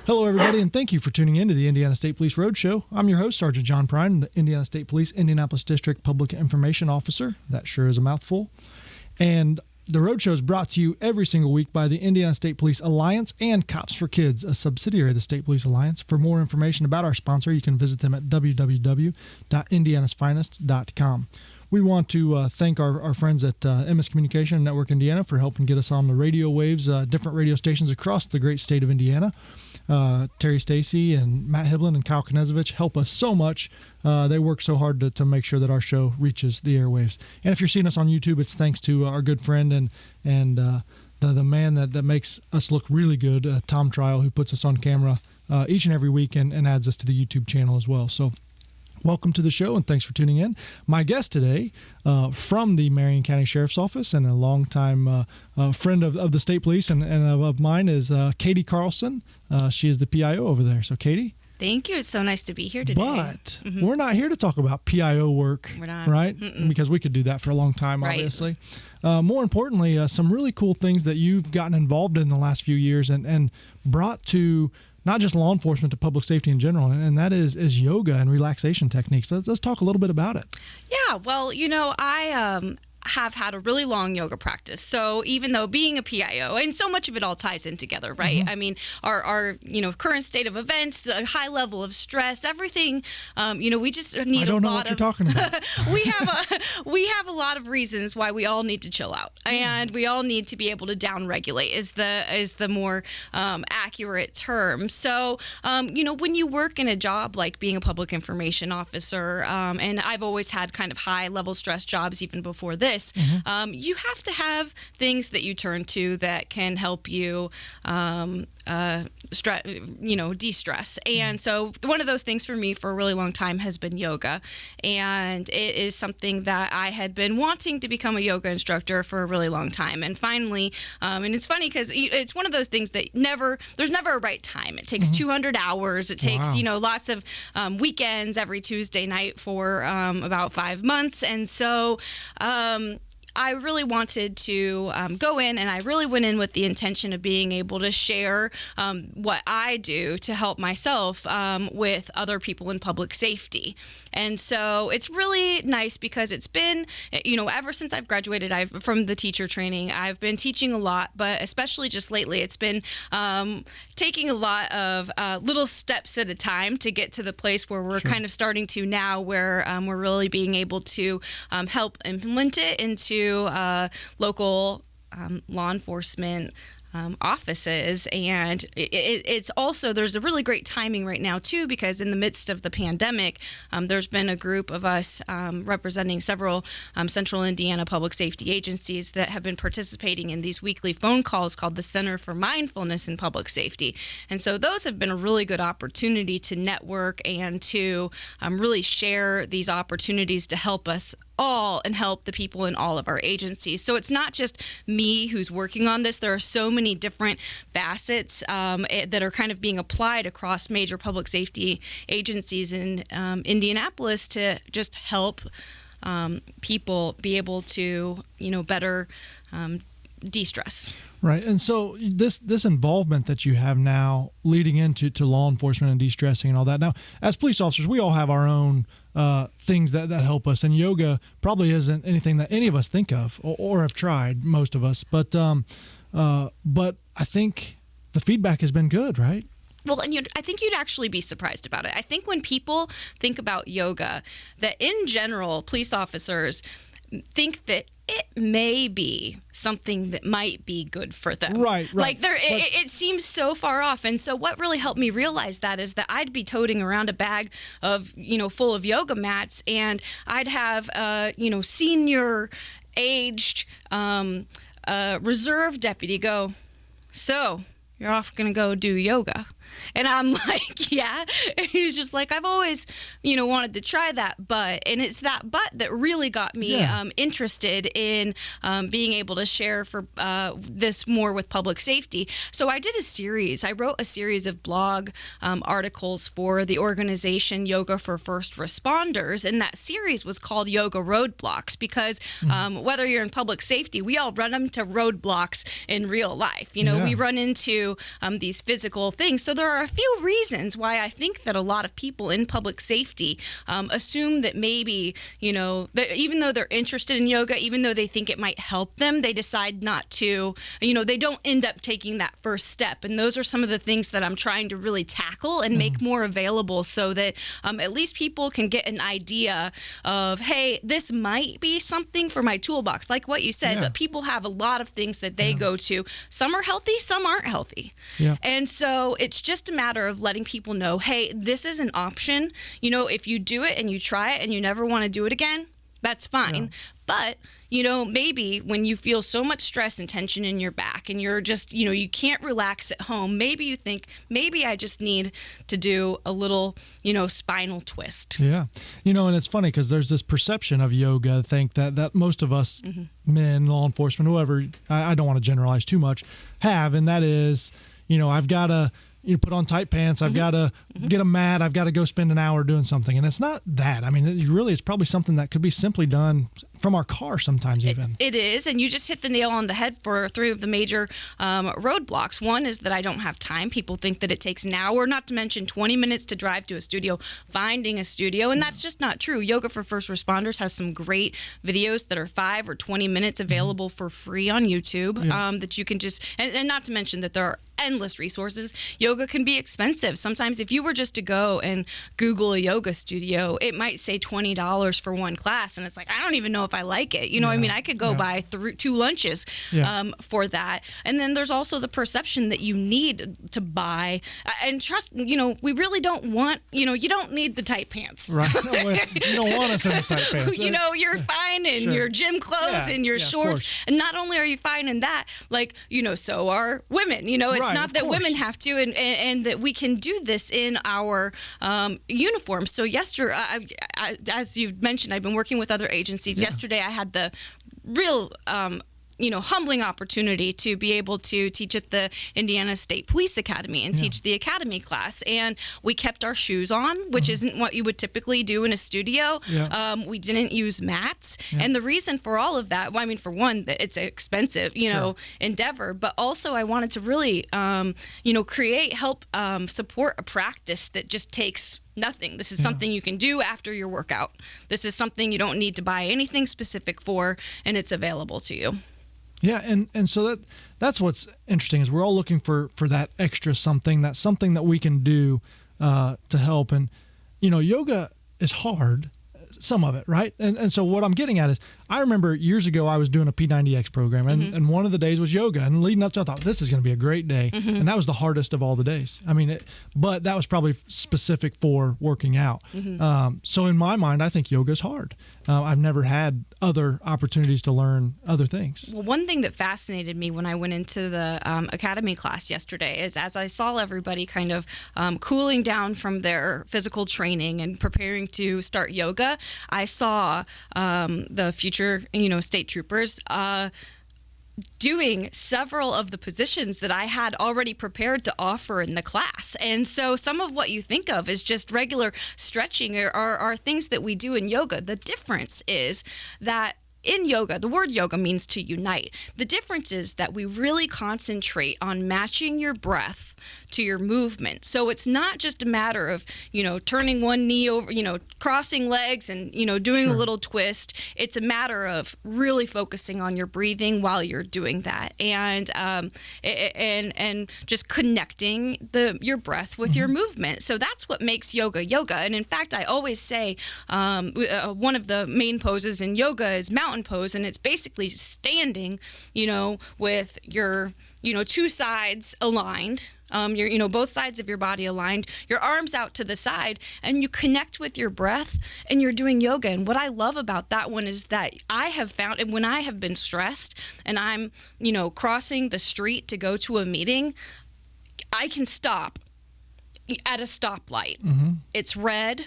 Hello, everybody, and thank you for tuning in to the Indiana State Police Roadshow. I'm your host, Sergeant John Prine, the Indiana State Police Indianapolis District Public Information Officer. That sure is a mouthful. And the Roadshow is brought to you every single week by the Indiana State Police Alliance and Cops for Kids, a subsidiary of the State Police Alliance. For more information about our sponsor, you can visit them at www.indianasfinest.com. We want to thank our friends at MS Communication Network Indiana for helping get us on the radio waves, different radio stations across the great state of Indiana. Terry Stacy and Matt Hiblin and Kyle Knezovich help us so much. They work so hard to make sure that our show reaches the airwaves. And if you're seeing us on YouTube, it's thanks to our good friend and the man that makes us look really good, Tom Trial, who puts us on camera each and every week and adds us to the YouTube channel as well. So welcome to the show, and thanks for tuning in. My guest today, from the Marion County Sheriff's Office and a longtime friend of the State Police and of mine, is Katie Carlson. She is the PIO over there. So, Katie? Thank you. It's so nice to be here today. But we're not here to talk about PIO work, We're not. right? Mm-mm. Because we could do that for a long time, Right. obviously. More importantly, some really cool things that you've gotten involved in the last few years and brought to not just law enforcement, to public safety in general, and that is yoga and relaxation techniques. Let's talk a little bit about it. Yeah, well, I have had a really long yoga practice. So even though being a PIO, and so much of it all ties in together, right? Mm-hmm. I mean, our current state of events, a high level of stress, everything, we just need I don't a know lot what you're of talking about. we have a lot of reasons why we all need to chill out, and we all need to be able to downregulate is the more accurate term. So when you work in a job like being a public information officer, and I've always had kind of high level stress jobs even before this, you have to have things that you turn to that can help you de-stress. And so one of those things for me for a really long time has been yoga. And it is something that I had been wanting to become a yoga instructor for a really long time. And finally, and it's funny because it's one of those things that there's never a right time. It takes 200 hours. It takes, lots of weekends every Tuesday night for about 5 months. And so, I really wanted to go in, and I really went in with the intention of being able to share what I do to help myself with other people in public safety. And so it's really nice because it's been, ever since I've graduated from the teacher training, I've been teaching a lot, but especially just lately, it's been taking a lot of little steps at a time to get to the place where we're kind of starting to now, where we're really being able to help implement it into local law enforcement offices. And it's also, there's a really great timing right now too, because in the midst of the pandemic, there's been a group of us representing several central Indiana public safety agencies that have been participating in these weekly phone calls called the Center for Mindfulness in Public Safety. And so those have been a really good opportunity to network and to really share these opportunities to help us all and help the people in all of our agencies. So it's not just me who's working on this. There are so many different facets that are kind of being applied across major public safety agencies in Indianapolis to just help people be able to, better de-stress. Right. And so this involvement that you have now leading into law enforcement and de-stressing and all that. Now, as police officers, we all have our own things that help us. And yoga probably isn't anything that any of us think of or have tried, most of us. But I think the feedback has been good, right? Well, and I think you'd actually be surprised about it. I think when people think about yoga, that in general, police officers think that it may be something that might be good for them. Right. Like it seems so far off. And so what really helped me realize that is that I'd be toting around a bag of, full of yoga mats, and I'd have, senior aged reserve deputy go, "So you're off going to go do yoga?" And I'm like, yeah. And he's just like, I've always, wanted to try that butt. And it's that butt that really got me interested in being able to share for this more with public safety. So I did a series. I wrote a series of blog articles for the organization Yoga for First Responders. And that series was called Yoga Roadblocks because whether you're in public safety, we all run into roadblocks in real life. We run into these physical things. So there there are a few reasons why I think that a lot of people in public safety assume that maybe, that even though they're interested in yoga, even though they think it might help them, they decide not to, they don't end up taking that first step. And those are some of the things that I'm trying to really tackle and make more available so that at least people can get an idea of, hey, this might be something for my toolbox. Like what you said, but people have a lot of things that they go to. Some are healthy, some aren't healthy. Yeah. And so it's just a matter of letting people know, hey, this is an option. If you do it and you try it and you never want to do it again, that's fine. Yeah. But, maybe when you feel so much stress and tension in your back and you're just, you can't relax at home, maybe you think, maybe I just need to do a little, spinal twist. Yeah. And it's funny because there's this perception of yoga, I think that most of us men, law enforcement, whoever, I don't want to generalize too much, have, and that is, I've got to put on tight pants. I've got to get a mat. I've got to go spend an hour doing something. And it's not that. I mean, it's probably something that could be simply done from our car sometimes even. It is. And you just hit the nail on the head for three of the major roadblocks. One is that I don't have time. People think that it takes an hour, not to mention 20 minutes to drive to a studio, finding a studio. And that's just not true. Yoga for First Responders has some great videos that are 5 or 20 minutes available for free on YouTube that you can just, and not to mention that there are endless resources. Yoga can be expensive. Sometimes if you were just to go and Google a yoga studio, it might say $20 for one class. And it's like, I don't even know if I like it. I could go buy 2 lunches for that. And then there's also the perception that you need to buy. And trust, we really don't want, you don't need the tight pants. Right. You don't want us in the tight pants. Right? You're fine in your gym clothes and your shorts. And not only are you fine in that, so are women. It's not that women have to, and that we can do this in our uniforms. So yesterday, as you've mentioned, I've been working with other agencies. Yeah. Yesterday, I had the real humbling opportunity to be able to teach at the Indiana State Police Academy and teach the academy class. And we kept our shoes on, which isn't what you would typically do in a studio. Yeah. We didn't use mats. Yeah. And the reason for all of that, for one, it's an expensive, endeavor, but also I wanted to really, help support a practice that just takes nothing. This is something you can do after your workout. This is something you don't need to buy anything specific for, and it's available to you. Yeah, and so that's what's interesting is we're all looking for that extra something, that something that we can do to help. And, yoga is hard, some of it, right? And so what I'm getting at is I remember years ago I was doing a P90X program and one of the days was yoga, and leading up to it, I thought this is going to be a great day. And that was the hardest of all the days. But that was probably specific for working out. So in my mind, I think yoga is hard. I've never had other opportunities to learn other things. Well, one thing that fascinated me when I went into the academy class yesterday is as I saw everybody kind of cooling down from their physical training and preparing to start yoga, I saw the future, state troopers doing several of the positions that I had already prepared to offer in the class. And so some of what you think of as just regular stretching are things that we do in yoga. The difference is that in yoga, the word yoga means to unite. The difference is that we really concentrate on matching your breath to your movement. So it's not just a matter of, turning one knee over, crossing legs and, doing a little twist. It's a matter of really focusing on your breathing while you're doing that and just connecting your breath with your movement. So that's what makes yoga yoga. And in fact, I always say one of the main poses in yoga is mountain pose, and it's basically standing, with your, 2 sides aligned. Both sides of your body aligned, your arms out to the side, and you connect with your breath and you're doing yoga. And what I love about that one is that I have found, and when I have been stressed and I'm, crossing the street to go to a meeting, I can stop at a stoplight. It's red,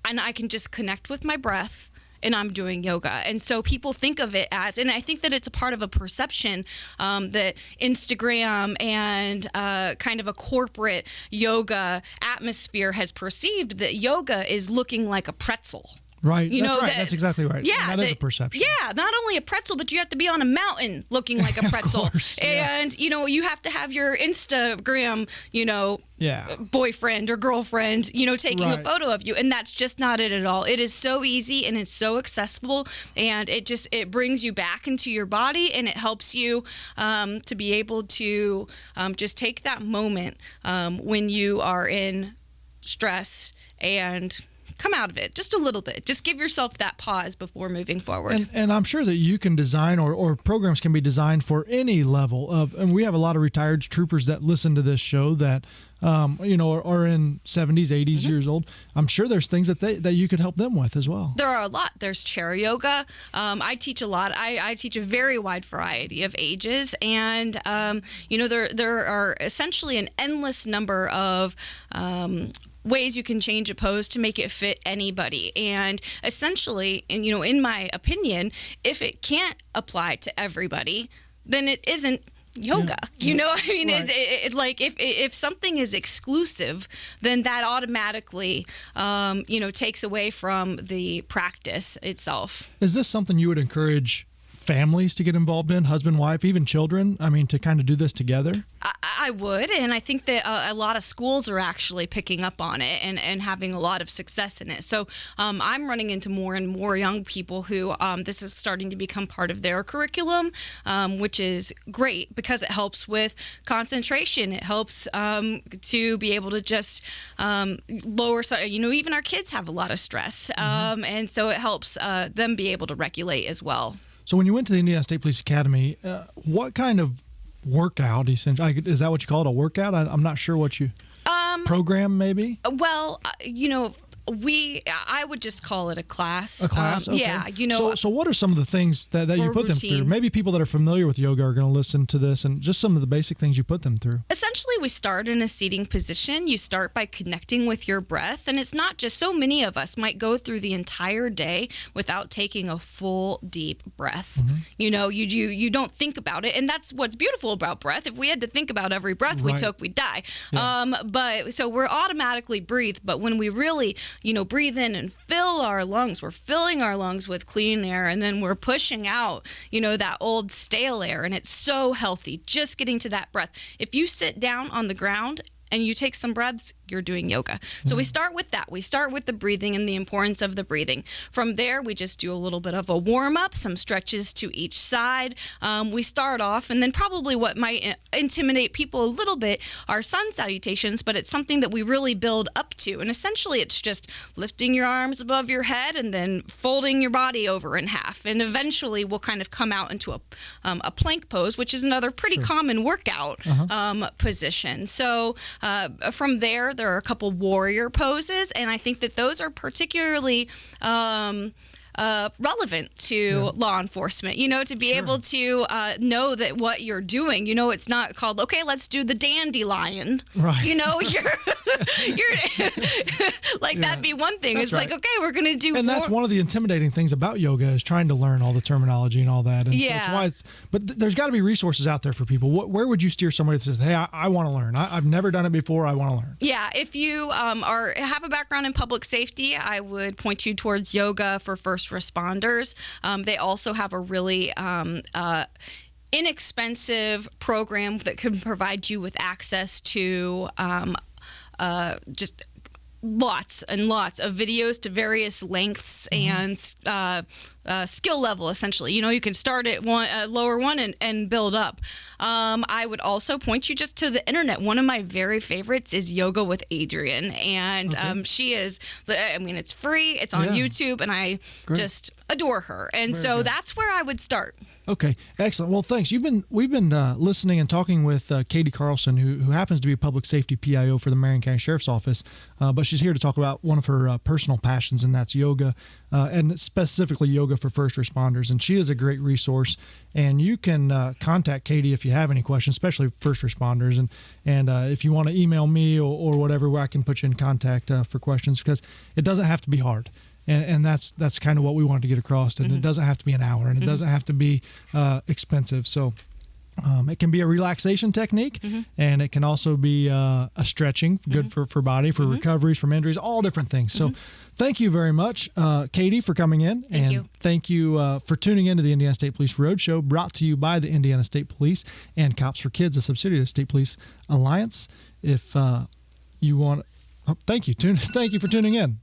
and I can just connect with my breath. And I'm doing yoga. And so people think of it as, and I think that it's a part of a perception that Instagram and kind of a corporate yoga atmosphere has perceived that yoga is looking like a pretzel. Right. You That's know, right. That's exactly right. Yeah. And that is a perception. Yeah. Not only a pretzel, but you have to be on a mountain looking like a pretzel. Of course, yeah. And, you know, you have to have your Instagram, you know, boyfriend or girlfriend, you know, taking a photo of you. And that's just not it at all. It is so easy and it's so accessible, and it brings you back into your body, and it helps you to be able to just take that moment when you are in stress and come out of it just a little bit. Just give yourself that pause before moving forward. And I'm sure that you can design or programs can be designed for any level of, and we have a lot of retired troopers that listen to this show that, you know, are in 70s, 80s years old. I'm sure there's things that you could help them with as well. There are a lot. There's chair yoga. I teach a lot. I teach a very wide variety of ages, and you know, there are essentially an endless number of ways you can change a pose to make it fit anybody. And essentially, and you know, in my opinion, if it can't apply to everybody, then it isn't yoga. You know, I mean, right. Like if something is exclusive, then that automatically, you know, takes away from the practice itself. Is this something you would encourage families to get involved in, husband, wife, even children? I mean, to kind of do this together? I would, and I think that a lot of schools are actually picking up on it and having a lot of success in it. So I'm running into more and more young people who this is starting to become part of their curriculum, which is great because it helps with concentration. It helps to be able to just lower, you know, even our kids have a lot of stress, and so it helps them be able to regulate as well. So when you went to the Indiana State Police Academy, what kind of workout, essentially, is that what you call it, a workout? I'm not sure what you, program maybe? Well, you know, I would just call it a class. A class? Okay. Yeah, you know. So what are some of the things that you put them through? Maybe people that are familiar with yoga are going to listen to this, and just some of the basic things you put them through. Essentially, we start in a seating position. You start by connecting with your breath, and it's not just, so many of us might go through the entire day without taking a full, deep breath. You know, you don't think about it, and that's what's beautiful about breath. If we had to think about every breath we took, we'd die. Yeah. But so we're automatically breathe, but when we really, you know, breathe in and fill our lungs, we're filling our lungs with clean air, and then we're pushing out, you know, that old stale air, and it's so healthy just getting to that breath. If you sit down on the ground and you take some breaths, you're doing yoga. So we start with that. We start with the breathing and the importance of the breathing. From there, we just do a little bit of a warm-up, some stretches to each side. We start off, and then probably what might intimidate people a little bit are sun salutations, but it's something that we really build up to. And essentially, it's just lifting your arms above your head and then folding your body over in half. And eventually, we'll kind of come out into a plank pose, which is another pretty common workout position. So from there are a couple warrior poses, and I think that those are particularly relevant to law enforcement, you know, to be able to know that what you're doing, you know, it's not called, okay, let's do the dandelion. Right. You know, you're like, that'd be one thing. That's it's like, okay, we're going to do And that's one of the intimidating things about yoga is trying to learn all the terminology and all that. And so that's why but there's got to be resources out there for people. Where would you steer somebody that says, hey, I want to learn. I've never done it before. I want to learn. Yeah. If you have a background in public safety, I would point you towards yoga for first responders. They also have a really inexpensive program that can provide you with access to just lots and lots of videos to various lengths and skill level, essentially. You know, you can start at lower one and build up. I would also point you just to the internet. One of my very favorites is Yoga with Adrienne, and she is, I mean, it's free, it's on YouTube, and I just adore her. And so that's where I would start. Okay, excellent. Well, thanks. We've been listening and talking with Katie Carlson, who happens to be a public safety PIO for the Marion County Sheriff's Office, but she's here to talk about one of her personal passions, and that's yoga, and specifically yoga for first responders. And she is a great resource, and you can contact Katie if you have any questions, especially first responders. And if you want to email me or whatever, where I can put you in contact for questions, because it doesn't have to be hard. And that's kind of what we wanted to get across. And it doesn't have to be an hour, and it doesn't have to be expensive. So It can be a relaxation technique, and it can also be a stretching, good for body, for recoveries from injuries, all different things. So thank you very much, Katie, for coming in. Thank you for tuning into the Indiana State Police Roadshow, brought to you by the Indiana State Police and Cops for Kids, a subsidiary of the State Police Alliance. If you want... thank you for tuning in.